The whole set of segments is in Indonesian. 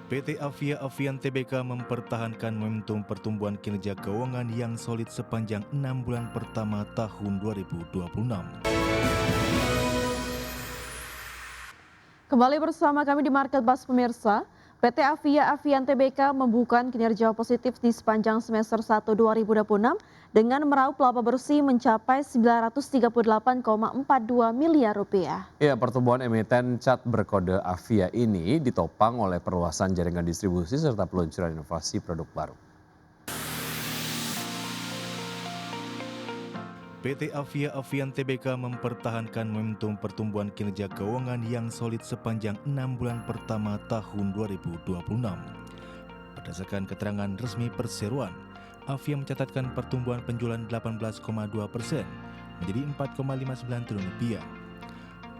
PT Avia Avian Tbk mempertahankan momentum pertumbuhan kinerja keuangan yang solid sepanjang 6 bulan pertama tahun 2026. Kembali bersama kami di Market Bus pemirsa, PT Avia Avian Tbk membukukan kinerja positif di sepanjang semester 1 2026 dengan meraup laba bersih mencapai 938,42 miliar rupiah. Ya, pertumbuhan emiten cat berkode Avia ini ditopang oleh perluasan jaringan distribusi serta peluncuran inovasi produk baru. PT Avia Avian Tbk mempertahankan momentum pertumbuhan kinerja keuangan yang solid sepanjang 6 bulan pertama tahun 2026. Berdasarkan keterangan resmi perseroan, Avia mencatatkan pertumbuhan penjualan 18,2% menjadi 4,59 triliun rupiah.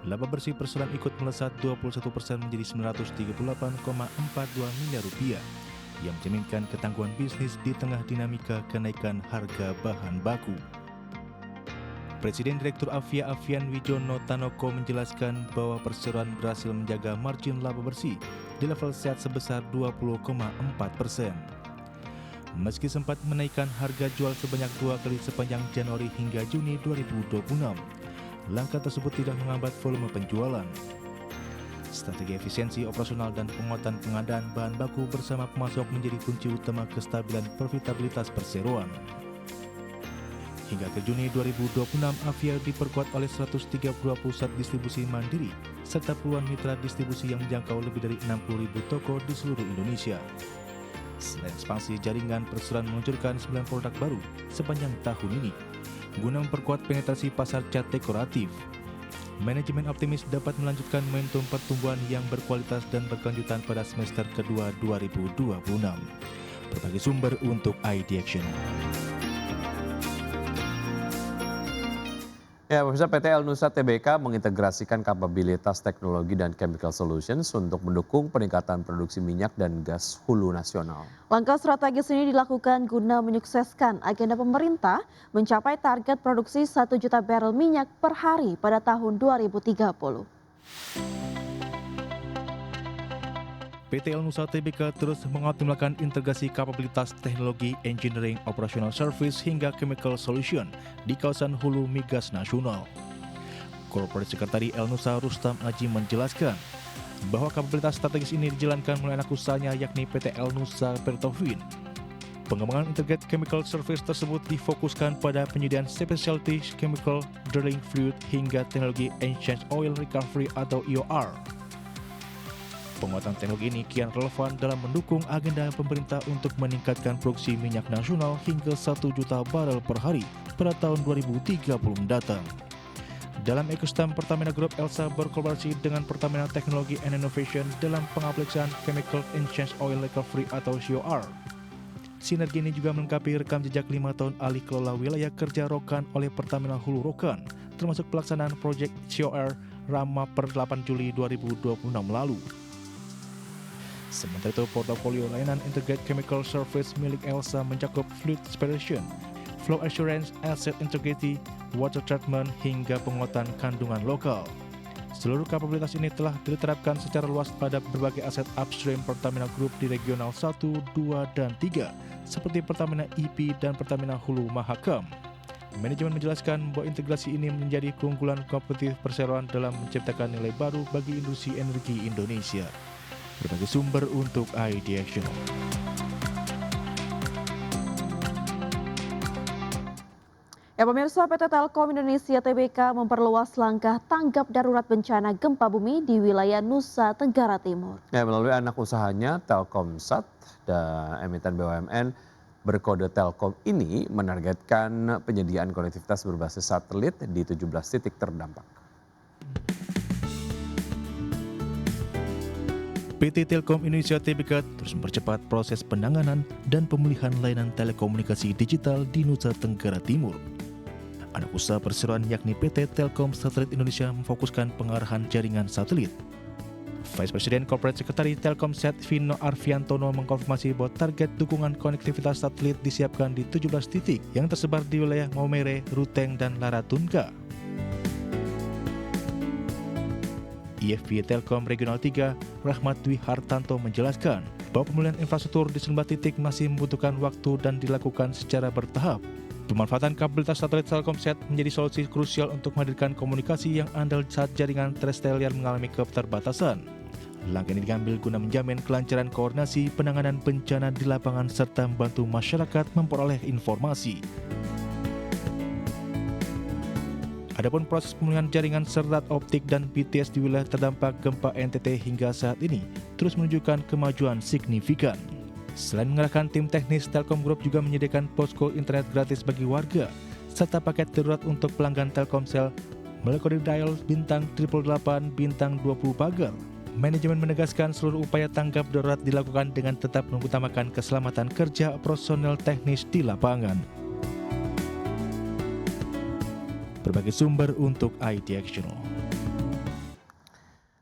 Laba bersih perseroan ikut melesat 21% menjadi 938,42 miliar rupiah yang mencerminkan ketangguhan bisnis di tengah dinamika kenaikan harga bahan baku. Presiden Direktur Avia Avian Wijono Tanoko menjelaskan bahwa perseroan berhasil menjaga margin laba bersih di level sehat sebesar 20,4%. Meski sempat menaikkan harga jual sebanyak 2 kali sepanjang Januari hingga Juni 2026, langkah tersebut tidak menghambat volume penjualan. Strategi efisiensi operasional dan penguatan pengadaan bahan baku bersama pemasok menjadi kunci utama kestabilan profitabilitas perseroan. Hingga ke Juni 2026, Avia diperkuat oleh 132 pusat distribusi mandiri serta puluhan mitra distribusi yang menjangkau lebih dari 60.000 toko di seluruh Indonesia. Selain ekspansi jaringan, perseroan meluncurkan 9 produk baru sepanjang tahun ini guna memperkuat penetrasi pasar cat dekoratif. Manajemen optimis dapat melanjutkan momentum pertumbuhan yang berkualitas dan berkelanjutan pada semester kedua 2026. Berbagai sumber untuk ID Action. Ya, pemirsa, PT Elnusa Tbk mengintegrasikan kapabilitas teknologi dan chemical solutions untuk mendukung peningkatan produksi minyak dan gas hulu nasional. Langkah strategis ini dilakukan guna menyukseskan agenda pemerintah mencapai target produksi 1 juta barel minyak per hari pada tahun 2030. PT Elnusa Tbk terus mengoptimalkan integrasi kapabilitas teknologi engineering operational service hingga chemical solution di kawasan hulu migas nasional. Corporate Secretary Elnusa Rustam Aji menjelaskan bahwa kapabilitas strategis ini dijalankan melalui anak usahanya yakni PT Elnusa Pertovin. Pengembangan integrated chemical service tersebut difokuskan pada penyediaan specialty chemical, drilling fluid hingga teknologi enhanced oil recovery atau EOR. Penguatan teknologi ini kian relevan dalam mendukung agenda pemerintah untuk meningkatkan produksi minyak nasional hingga 1 juta barel per hari pada tahun 2030 mendatang. Dalam ekosistem Pertamina Group, Elsa berkolaborasi dengan Pertamina Technology and Innovation dalam pengaplikasian Chemical Enhanced Oil Recovery atau COR. Sinergi ini juga melengkapi rekam jejak 5 tahun alih kelola wilayah kerja Rokan oleh Pertamina Hulu Rokan, termasuk pelaksanaan proyek COR Rama per 8 Juli 2026 lalu. Sementara itu, portofolio layanan Integrated Chemical Service milik Elsa mencakup fluid separation, flow assurance, asset integrity, water treatment, hingga penguatan kandungan lokal. Seluruh kapabilitas ini telah diterapkan secara luas pada berbagai aset upstream Pertamina Group di regional 1, 2, dan 3, seperti Pertamina EP dan Pertamina Hulu Mahakam. Manajemen menjelaskan bahwa integrasi ini menjadi keunggulan kompetitif perseroan dalam menciptakan nilai baru bagi industri energi Indonesia. Berbagai sumber untuk ID Action. Ya pemirsa, PT Telkom Indonesia Tbk memperluas langkah tanggap darurat bencana gempa bumi di wilayah Nusa Tenggara Timur. Ya, melalui anak usahanya Telkomsat dan emiten BUMN berkode Telkom ini menargetkan penyediaan konektivitas berbasis satelit di 17 titik terdampak. PT Telkom Indonesia Tbk terus mempercepat proses penanganan dan pemulihan layanan telekomunikasi digital di Nusa Tenggara Timur. Anak usaha perseroan yakni PT Telkom Satelit Indonesia memfokuskan pengarahan jaringan satelit. Vice President Corporate Secretary Telkomsat Vino Arfiantono mengkonfirmasi bahwa target dukungan konektivitas satelit disiapkan di 17 titik yang tersebar di wilayah Maumere, Ruteng, dan Laratunga. IFB Telkom Regional 3, Rahmat Dwi Hartanto menjelaskan bahwa pemulihan infrastruktur di sejumlah titik masih membutuhkan waktu dan dilakukan secara bertahap. Pemanfaatan kabelitas satelit Telkomsat menjadi solusi krusial untuk menghadirkan komunikasi yang andal saat jaringan terestrial mengalami keterbatasan. Langkah ini diambil guna menjamin kelancaran koordinasi penanganan bencana di lapangan serta membantu masyarakat memperoleh informasi. Adapun proses pemulihan jaringan serat optik dan BTS di wilayah terdampak gempa NTT hingga saat ini terus menunjukkan kemajuan signifikan. Selain mengerahkan tim teknis, Telkom Group juga menyediakan posko internet gratis bagi warga, serta paket darurat untuk pelanggan Telkomsel melalui kode dial bintang 888 bintang 20 pagar. Manajemen menegaskan seluruh upaya tanggap darurat dilakukan dengan tetap mengutamakan keselamatan kerja personel teknis di lapangan. Berbagai sumber untuk IT Actional.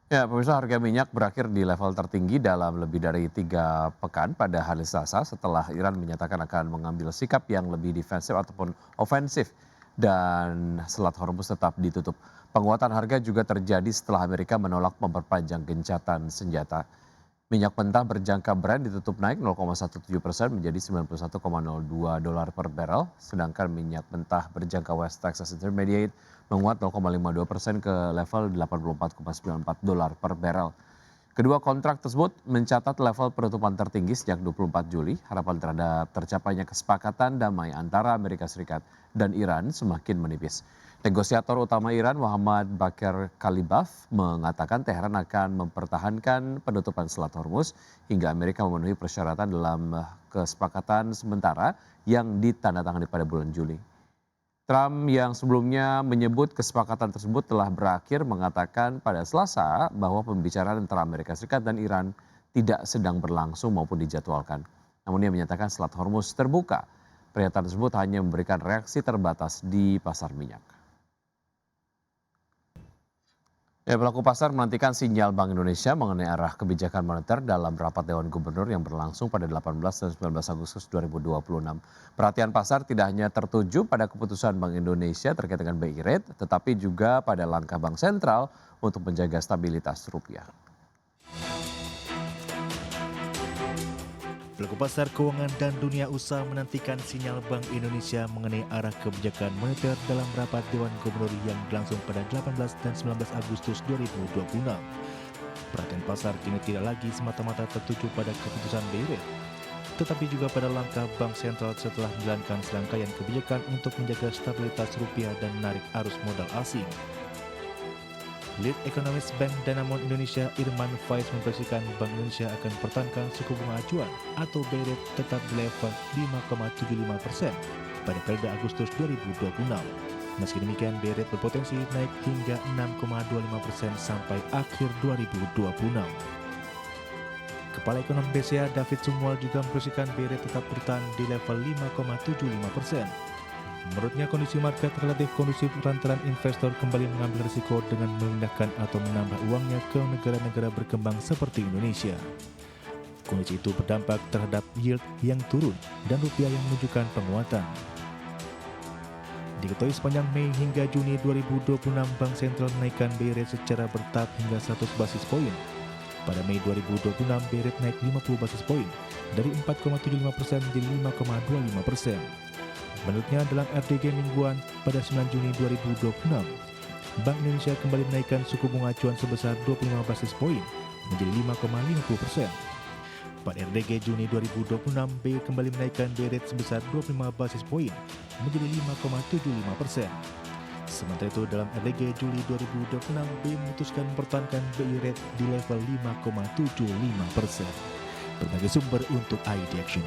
Ya, pemirsa, harga minyak berakhir di level tertinggi dalam lebih dari 3 pekan pada hari Selasa setelah Iran menyatakan akan mengambil sikap yang lebih defensif ataupun ofensif dan Selat Hormuz tetap ditutup. Penguatan harga juga terjadi setelah Amerika menolak memperpanjang gencatan senjata. Minyak mentah berjangka Brent ditutup naik 0,17% menjadi $91,02 per barrel, sedangkan minyak mentah berjangka West Texas Intermediate menguat 0,52% ke level $84,94 per barrel. Kedua kontrak tersebut mencatat level penutupan tertinggi sejak 24 Juli. Harapan terhadap tercapainya kesepakatan damai antara Amerika Serikat dan Iran semakin menipis. Negosiator utama Iran Muhammad Bakir Kalibaf mengatakan Teheran akan mempertahankan penutupan Selat Hormuz hingga Amerika memenuhi persyaratan dalam kesepakatan sementara yang ditandatangani pada bulan Juli. Trump yang sebelumnya menyebut kesepakatan tersebut telah berakhir mengatakan pada Selasa bahwa pembicaraan antara Amerika Serikat dan Iran tidak sedang berlangsung maupun dijadwalkan. Namun ia menyatakan Selat Hormuz terbuka. Pernyataan tersebut hanya memberikan reaksi terbatas di pasar minyak. Ya, pelaku pasar menantikan sinyal Bank Indonesia mengenai arah kebijakan moneter dalam rapat Dewan Gubernur yang berlangsung pada 18 dan 19 Agustus 2026. Perhatian pasar tidak hanya tertuju pada keputusan Bank Indonesia terkait dengan BI Rate, tetapi juga pada langkah Bank Sentral untuk menjaga stabilitas rupiah. Pelaku pasar keuangan dan dunia usaha menantikan sinyal Bank Indonesia mengenai arah kebijakan moneter dalam rapat Dewan Gubernur yang berlangsung pada 18 dan 19 Agustus 2026. Perhatian pasar kini tidak lagi semata-mata tertuju pada keputusan BI Rate, tetapi juga pada langkah Bank Sentral setelah menjalankan serangkaian kebijakan untuk menjaga stabilitas rupiah dan menarik arus modal asing. Lead Economist Bank Danamon Indonesia Irman Faiz memprediksikan Bank Indonesia akan mempertahankan suku bunga acuan atau BI Rate tetap di level 5,75% pada periode Agustus 2026. Meski demikian, BI Rate berpotensi naik hingga 6,25% sampai akhir 2026. Kepala Ekonom BCA David Sumual juga memprediksikan BI Rate tetap bertahan di level 5,75%. Menurutnya kondisi market relatif kondusif lantaran investor kembali mengambil risiko dengan memindahkan atau menambah uangnya ke negara-negara berkembang seperti Indonesia. Kondisi itu berdampak terhadap yield yang turun dan rupiah yang menunjukkan penguatan. Diketahui sepanjang Mei hingga Juni 2026, Bank Sentral menaikkan BI Rate secara bertahap hingga 100 basis poin. Pada Mei 2026, BI Rate naik 50 basis poin dari 4,75% menjadi 5,25%. Menurutnya dalam RDG mingguan pada 9 Juni 2026, Bank Indonesia kembali menaikkan suku bunga acuan sebesar 25 basis poin menjadi 5,50%. Pada RDG Juni 2026, BI kembali menaikkan BI Rate sebesar 25 basis poin menjadi 5,75%. Sementara itu dalam RDG Juli 2026, BI memutuskan mempertahankan BI Rate di level 5,75%. Berbagai sumber untuk IT Action.